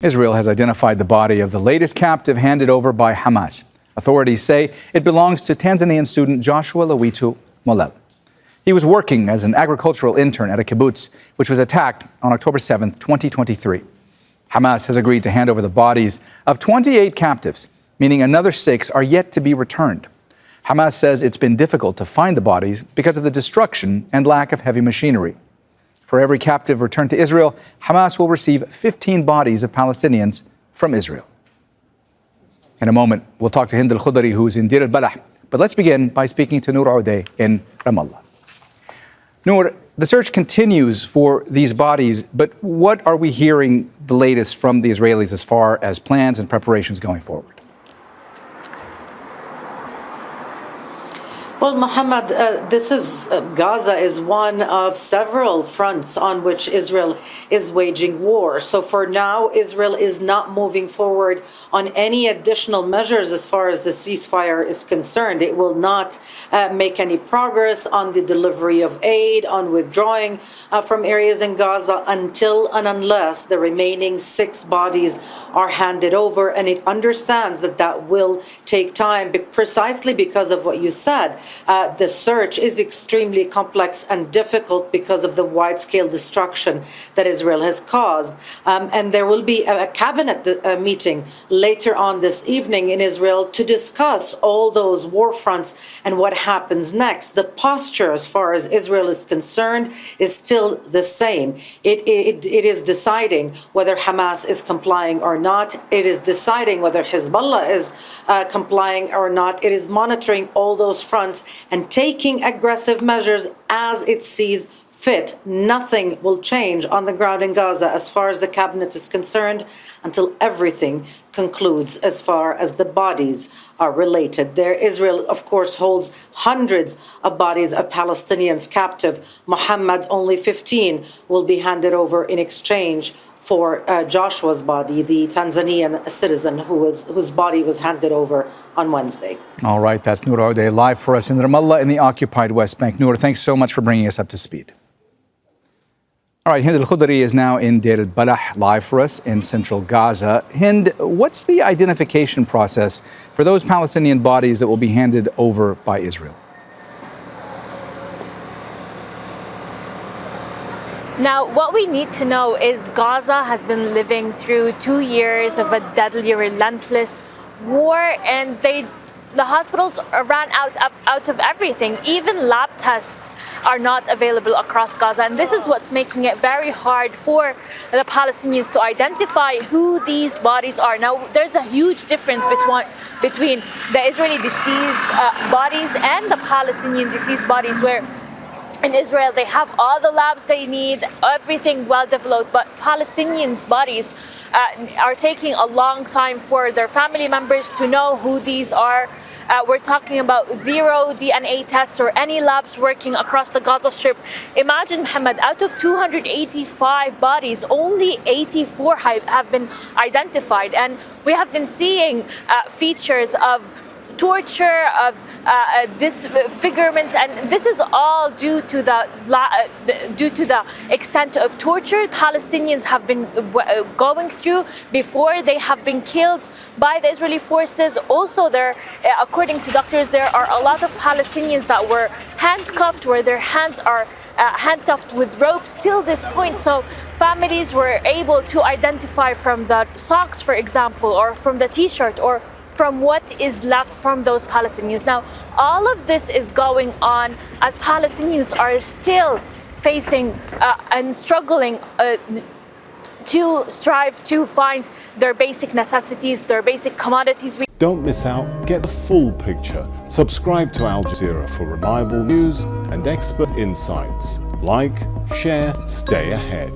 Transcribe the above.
Israel has identified the body of the latest captive handed over by Hamas. Authorities say it belongs to Tanzanian student Joshua Loitu Mollel. He was working as an agricultural intern at a kibbutz, which was attacked on October 7, 2023. Hamas has agreed to hand over the bodies of 28 captives, meaning another 6 are yet to be returned. Hamas says it's been difficult to find the bodies because of the destruction and lack of heavy machinery. For every captive returned to Israel, Hamas will receive 15 bodies of Palestinians from Israel. In a moment, we'll talk to Hind al-Khoudary, who's in Deir el-Balah. But let's begin by speaking to Nour Odeh in Ramallah. Nour, the search continues for these bodies, but what are we hearing the latest from the Israelis as far as plans and preparations going forward? Well, Mohammed, Gaza is one of several fronts on which Israel is waging war. So for now, Israel is not moving forward on any additional measures as far as the ceasefire is concerned. It will not make any progress on the delivery of aid, on withdrawing from areas in Gaza until and unless the remaining 6 bodies are handed over. And it understands that that will take time precisely because of what you said. The search is extremely complex and difficult because of the wide-scale destruction that Israel has caused. And there will be a cabinet meeting later on this evening in Israel to discuss all those war fronts and what happens next. The posture, as far as Israel is concerned, is still the same. It is deciding whether Hamas is complying or not. It is deciding whether Hezbollah is complying or not. It is monitoring all those fronts and taking aggressive measures as it sees fit. Nothing will change on the ground in Gaza as far as the cabinet is concerned until everything concludes as far as the bodies are related. Israel, of course, holds hundreds of bodies of Palestinians captive. Mohammed, only 15 will be handed over in exchange for Joshua's body, the Tanzanian citizen whose body was handed over on Wednesday. All right, that's Nour Odeh live for us in Ramallah in the occupied West Bank. Nour, thanks so much for bringing us up to speed. All right, Hind al-Khoudary is now in Deir el-Balah live for us in central Gaza. Hind, what's the identification process for those Palestinian bodies that will be handed over by Israel? Now, what we need to know is Gaza has been living through 2 years of a deadly, relentless war, and the hospitals ran out of everything. Even lab tests are not available across Gaza, and this is what's making it very hard for the Palestinians to identify who these bodies are. Now, there's a huge difference between the Israeli deceased bodies and the Palestinian deceased bodies, where in Israel, they have all the labs they need, everything well developed, but Palestinians' bodies are taking a long time for their family members to know who these are. We're talking about 0 DNA tests or any labs working across the Gaza Strip. Imagine, Mohammed, out of 285 bodies, only 84 have been identified. And we have been seeing features of torture, of disfigurement, and this is all due to the extent of torture Palestinians have been going through before they have been killed by the Israeli forces. Also, according to doctors, there are a lot of Palestinians that were handcuffed, where their hands are handcuffed with ropes till this point. So families were able to identify from the socks, for example, or from the t-shirt, or from what is left from those Palestinians. Now, all of this is going on as Palestinians are still facing and struggling to strive to find their basic necessities, their basic commodities. Don't miss out. Get the full picture. Subscribe to Al Jazeera for reliable news and expert insights. Like, share, stay ahead.